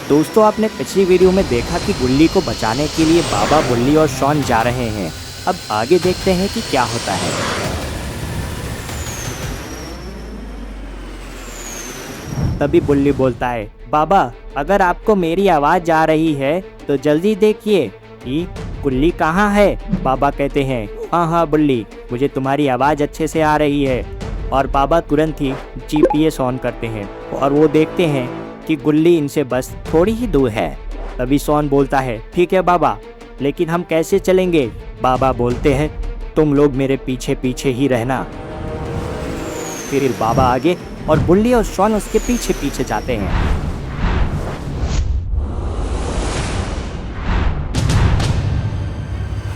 दोस्तों, आपने पिछली वीडियो में देखा कि गुल्ली को बचाने के लिए बाबा, बुल्ली और शॉन जा रहे हैं। अब आगे देखते हैं कि क्या होता है। तभी बुल्ली बोलता है, बाबा अगर आपको मेरी आवाज़ आ रही है तो जल्दी देखिए कि गुल्ली कहाँ है। बाबा कहते हैं, हाँ हाँ बुल्ली, मुझे तुम्हारी आवाज़ अच्छे से आ रही है। और बाबा तुरंत ही GPS ऑन करते हैं और वो देखते हैं कि गुल्ली इनसे बस थोड़ी ही दूर है। तभी शॉन बोलता है, ठीक है बाबा, लेकिन हम कैसे चलेंगे। बाबा बोलते हैं, तुम लोग मेरे पीछे पीछे ही रहना। फिर बाबा आगे और बुल्ली और शॉन उसके पीछे पीछे जाते हैं।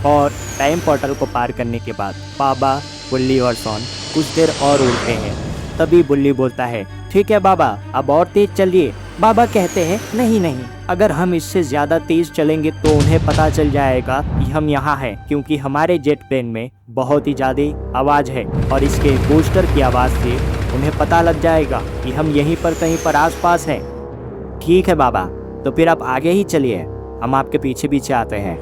और टाइम पोर्टल को पार करने के बाद बाबा, बुल्ली और शॉन कुछ देर और उड़ते हैं। तभी बुल्ली बोलता है, ठीक है बाबा, अब और तेज चलिए। बाबा कहते हैं, नहीं नहीं, अगर हम इससे ज़्यादा तेज चलेंगे तो उन्हें पता चल जाएगा कि हम यहाँ हैं, क्योंकि हमारे जेट प्लेन में बहुत ही ज़्यादा आवाज़ है और इसके बूस्टर की आवाज़ से उन्हें पता लग जाएगा कि हम यहीं पर कहीं पर आसपास हैं। ठीक है बाबा, तो फिर आप आगे ही चलिए, हम आपके पीछे पीछे आते हैं।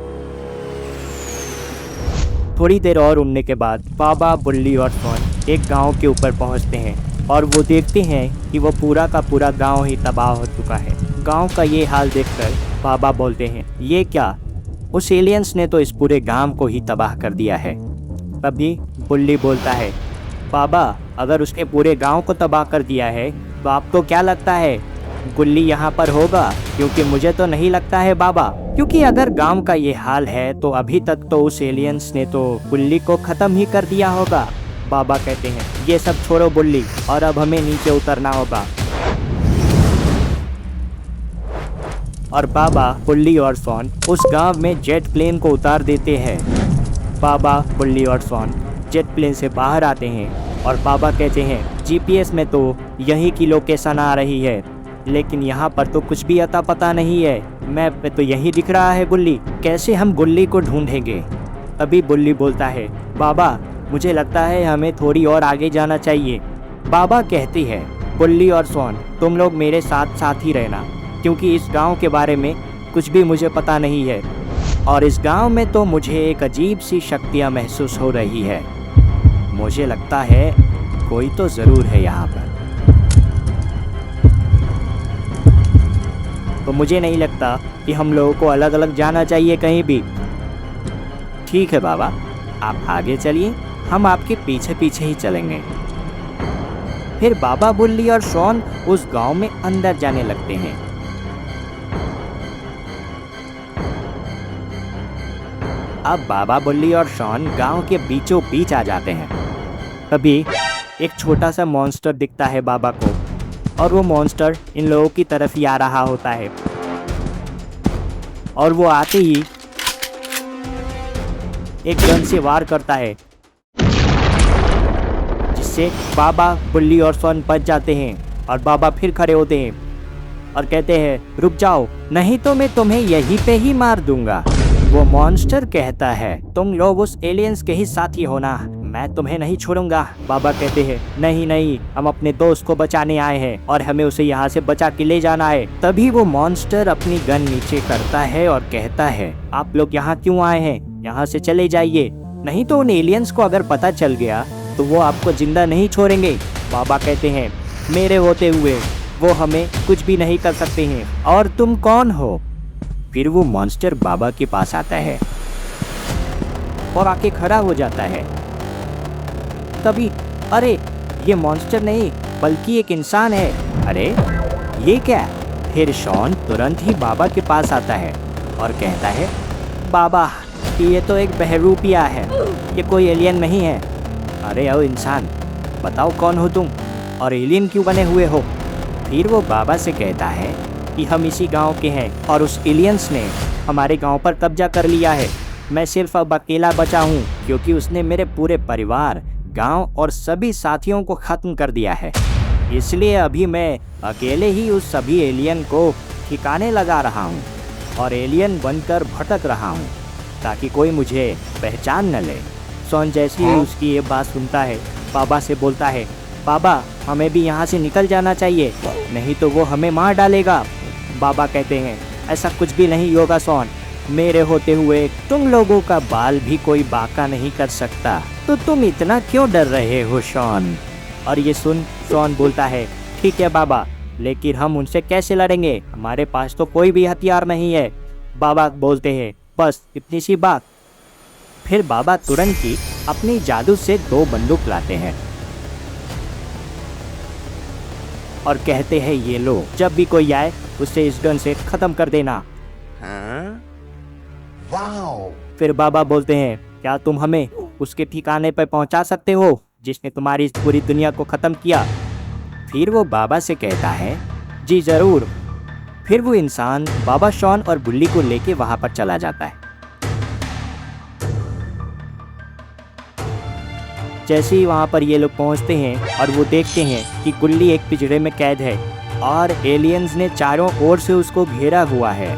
थोड़ी देर और उड़ने के बाद बाबा, बुल्ली और शॉन एक गांव के ऊपर पहुंचते हैं और वो देखते हैं कि वो पूरा का पूरा गांव ही तबाह हो चुका है। गांव का ये हाल देखकर बाबा बोलते हैं, ये क्या, उस एलियंस ने तो इस पूरे गांव को ही तबाह कर दिया है। तभी बुल्ली बोलता है, बाबा अगर उसने पूरे गांव को तबाह कर दिया है तो आपको क्या लगता है गुल्ली यहाँ पर होगा। क्योंकि मुझे तो नहीं लगता है बाबा, क्योंकि अगर गांव का ये हाल है तो अभी तक तो उस एलियंस ने तो गुल्ली को खत्म ही कर दिया होगा। बाबा कहते हैं, ये सब छोड़ो बुल्ली, और अब हमें नीचे उतरना होगा। और बाबा, बुल्ली और शॉन उस गांव में जेट प्लेन को उतार देते हैं। बाबा, बुल्ली और शॉन जेट प्लेन से बाहर आते हैं और बाबा कहते हैं, GPS में तो यहीं की लोकेशन आ रही है, लेकिन यहाँ पर तो कुछ भी अता पता नहीं है। मैप पे तो यही दिख रहा है गुल्ली, कैसे हम गुल्ली को ढूंढेंगे। तभी बुल्ली बोलता है, बाबा मुझे लगता है हमें थोड़ी और आगे जाना चाहिए। बाबा कहती है, बुल्ली और शॉन तुम लोग मेरे साथ साथ ही रहना, क्योंकि इस गांव के बारे में कुछ भी मुझे पता नहीं है और इस गांव में तो मुझे एक अजीब सी शक्तियाँ महसूस हो रही है। मुझे लगता है कोई तो ज़रूर है यहाँ पर, तो मुझे नहीं लगता कि हम लोगों को अलग अलग जाना चाहिए कहीं भी। ठीक है बाबा, आप आगे चलिए, हम आपके पीछे पीछे ही चलेंगे। फिर बाबा, बुल्ली और शॉन उस गांव में अंदर जाने लगते हैं। अब बाबा, बुल्ली और शॉन गांव के बीचों बीच आ जाते हैं। तभी एक छोटा सा मॉन्स्टर दिखता है बाबा को, और वो मॉन्स्टर इन लोगों की तरफ ही आ रहा होता है। और वो आते ही एक गन से वार करता है, जिससे बाबा, बुल्ली और शॉन बच जाते हैं। और बाबा फिर खड़े होते हैं और कहते हैं, रुक जाओ, नहीं तो मैं तुम्हें यहीं पे ही मार दूंगा। वो मॉन्स्टर कहता है, तुम लोग उस एलियंस के ही साथी हो ना, मैं तुम्हें नहीं छोड़ूंगा। बाबा कहते हैं, नहीं नहीं, हम अपने दोस्त को बचाने आए हैं और हमें उसे यहाँ से बचा के ले जाना है। तभी वो मॉन्स्टर अपनी गन नीचे करता है और कहता है, आप लोग यहाँ क्यों आए हैं, यहाँ से चले जाइए, नहीं तो उन एलियंस को अगर पता चल गया तो वो आपको जिंदा नहीं छोड़ेंगे। बाबा कहते हैं, मेरे होते हुए वो हमें कुछ भी नहीं कर सकते हैं, और तुम कौन हो। फिर वो मॉन्स्टर बाबा के पास आता है और आके खड़ा हो जाता है। तभी, अरे ये मॉन्स्टर नहीं बल्कि एक इंसान है, अरे ये क्या। फिर शॉन तुरंत ही बाबा के पास आता है और कहता है, बाबा ये तो एक बहरूपिया है, ये कोई एलियन नहीं है। अरे ओ इंसान, बताओ कौन हो तुम और एलियन क्यों बने हुए हो। फिर वो बाबा से कहता है कि हम इसी गांव के हैं और उस एलियंस ने हमारे गांव पर कब्जा कर लिया है। मैं सिर्फ अब अकेला बचा हूँ, क्योंकि उसने मेरे पूरे परिवार, गांव और सभी साथियों को ख़त्म कर दिया है। इसलिए अभी मैं अकेले ही उस सभी एलियन को ठिकाने लगा रहा हूँ और एलियन बनकर भटक रहा हूँ, ताकि कोई मुझे पहचान न ले। शॉन जैसे ही उसकी ये बात सुनता है, बाबा से बोलता है, बाबा हमें भी यहाँ से निकल जाना चाहिए, नहीं तो वो हमें मार डालेगा। बाबा कहते हैं, ऐसा कुछ भी नहीं होगा शॉन, मेरे होते हुए तुम लोगों का बाल भी कोई बांका नहीं कर सकता, तो तुम इतना क्यों डर रहे हो शॉन। और ये सुन शॉन बोलता है, ठीक है बाबा, लेकिन हम उनसे कैसे लड़ेंगे, हमारे पास तो कोई भी हथियार नहीं है। बाबा बोलते हैं, बस इतनी सी बात। फिर बाबा तुरंत ही अपनी जादू से 2 बंदूक लाते हैं और कहते हैं, ये लो, जब भी कोई आए उसे इस गन से खत्म कर देना। फिर बाबा बोलते हैं, क्या तुम हमें उसके ठिकाने पर पहुंचा सकते हो जिसने तुम्हारी इस पूरी दुनिया को खत्म किया। फिर वो बाबा से कहता है, जी जरूर। फिर वो इंसान बाबा शॉन और बुल्ली को लेके वहां पर चला जाता है। जैसे ही वहां पर ये लोग पहुंचते हैं और वो देखते हैं कि गुल्ली एक पिंजरे में कैद है और एलियंस ने चारों ओर से उसको घेरा हुआ है।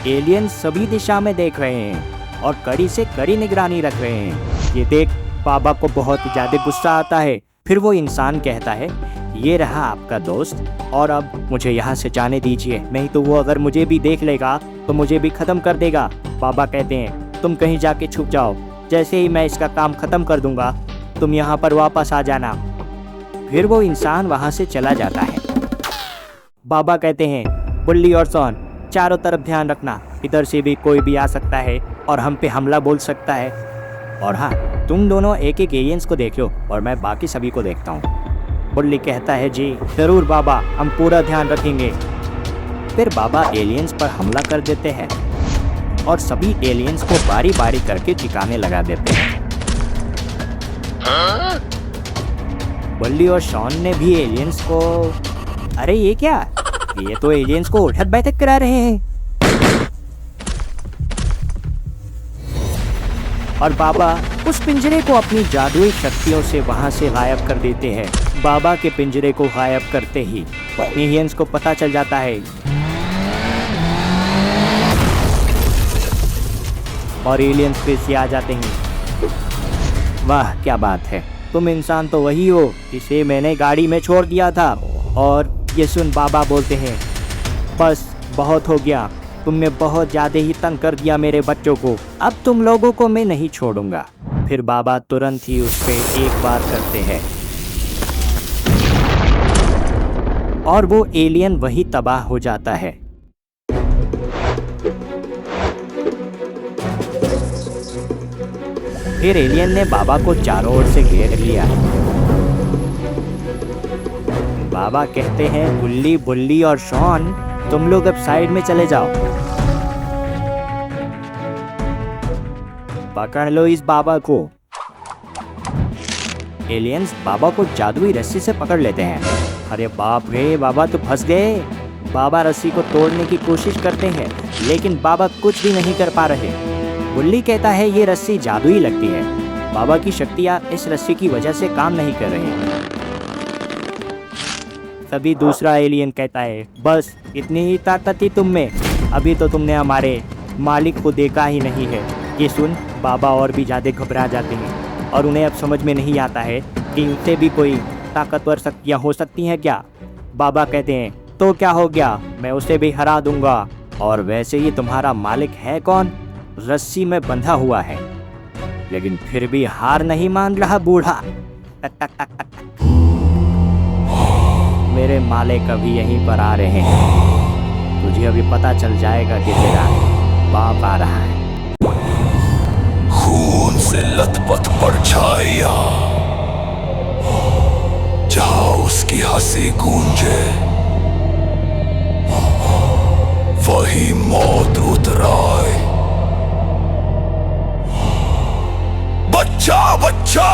एलियंस सभी दिशा में देख रहे हैं और कड़ी से कड़ी निगरानी रख रहे हैं। ये देख बाबा को बहुत ज्यादा गुस्सा आता है। फिर वो इंसान कहता है, ये रहा आपका दोस्त और अब मुझे यहाँ से जाने दीजिए, नहीं तो वो अगर मुझे भी देख लेगा तो मुझे भी खत्म कर देगा। बाबा कहते हैं, तुम कहीं जाके छुप जाओ, जैसे ही मैं इसका काम खत्म कर दूंगा तुम यहाँ पर वापस आ जाना। फिर वो इंसान वहाँ से चला जाता है। बाबा कहते हैं, बुल्ली और शॉन, चारों तरफ ध्यान रखना, इधर से भी कोई भी आ सकता है और हम पे हमला बोल सकता है। और हाँ, तुम दोनों एक एक एलियंस को देख लो और मैं बाकी सभी को देखता हूँ। बुल्ली कहता है, जी जरूर बाबा, हम पूरा ध्यान रखेंगे। फिर बाबा एलियंस पर हमला कर देते हैं और सभी एलियंस को बारी बारी करके ठिकाने लगा देते हैं। बुल्ली और शॉन ने भी एलियंस को, अरे ये क्या, ये तो एलियंस को उठक बैठक करा रहे हैं। और बाबा उस पिंजरे को अपनी जादुई शक्तियों से वहां से गायब कर देते हैं। बाबा के पिंजरे को गायब करते ही एलियंस को पता चल जाता है और एलियंस फिर से आ जाते हैं। वाह क्या बात है, तुम इंसान तो वही हो जिसे मैंने गाड़ी में छोड़ दिया था। और ये सुन बाबा बोलते हैं, बस बहुत हो गया, तुमने बहुत ज़्यादा ही तंग कर दिया मेरे बच्चों को, अब तुम लोगों को मैं नहीं छोड़ूंगा। फिर बाबा तुरंत ही उस पे एक बार करते हैं और वो एलियन वही तबाह हो जाता है। फिर एलियन ने बाबा को चारों ओर से घेर लिया। बाबा कहते हैं, बुल्ली, बुल्ली और शॉन, तुम लोग अब साइड में चले जाओ, पकड़ लो इस बाबा को। एलियंस बाबा को जादुई रस्सी से पकड़ लेते हैं। अरे बाप रे, बाबा तो फंस गए। बाबा रस्सी को तोड़ने की कोशिश करते हैं लेकिन बाबा कुछ भी नहीं कर पा रहे। बुल्ली कहता है, ये रस्सी जादुई लगती है, बाबा की शक्तियाँ इस रस्सी की वजह से काम नहीं कर रही हैं। तभी दूसरा एलियन कहता है, बस इतनी ही ताकत थी तुम में, अभी तो तुमने हमारे मालिक को देखा ही नहीं है। ये सुन बाबा और भी ज़्यादा घबरा जाते हैं और उन्हें अब समझ में नहीं आता है कि उनसे भी कोई ताकतवर शक्तियाँ हो सकती हैं क्या। बाबा कहते हैं, तो क्या हो गया, मैं उसे भी हरा दूंगा। और वैसे ही तुम्हारा मालिक है कौन, रस्सी में बंधा हुआ है लेकिन फिर भी हार नहीं मान रहा बूढ़ा। मेरे मालिक अभी यहीं पर आ रहे हैं, तुझे अभी पता चल जाएगा कि तेरा बाप आ रहा है। खून से लथपथ परछाइयां, जहां उसकी हंसी गूंजे वही मौत उतराए। बच्चा बच्चा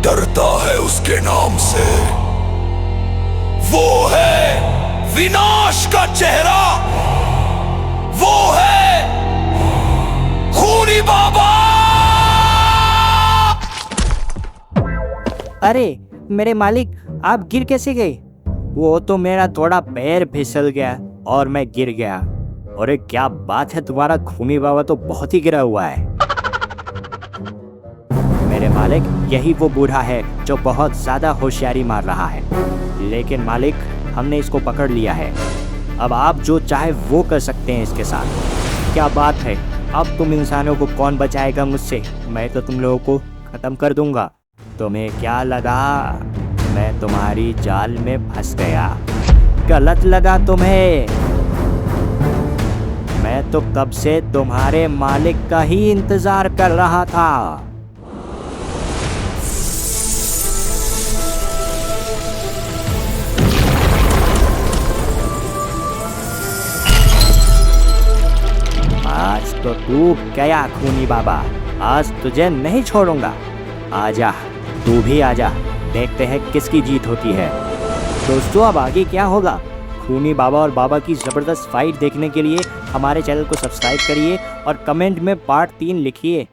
डरता है उसके नाम से, वो है विनाश का चेहरा, वो है खूनी बाबा। अरे मेरे मालिक, आप गिर कैसे गए। वो तो मेरा थोड़ा पैर फिसल गया और मैं गिर गया। अरे क्या बात है, तुम्हारा खूनी बाबा तो बहुत ही गिरा हुआ है। मेरे मालिक, यही वो बूढ़ा है जो बहुत ज्यादा होशियारी मार रहा है, लेकिन मालिक हमने इसको पकड़ लिया है। अब आप जो चाहे वो कर सकते हैं इसके साथ। क्या बात है, अब तुम इंसानों को कौन बचाएगा मुझसे? मैं तो तुम लोगों को खत्म कर दूंगा। तुम्हें क्या लगा मैं तुम्हारी जाल में फंस गया? गलत लगा तुम्हें। मैं तो कब से तुम्हारे मालिक का ही इंतजार कर रहा था। आज तो तू गया खूनी बाबा, आज तुझे नहीं छोड़ूंगा। आजा, तू भी आजा, देखते हैं किसकी जीत होती है। दोस्तों अब आगे क्या होगा? खूनी बाबा और बाबा की ज़बरदस्त फाइट देखने के लिए हमारे चैनल को सब्सक्राइब करिए और कमेंट में पार्ट 3 लिखिए।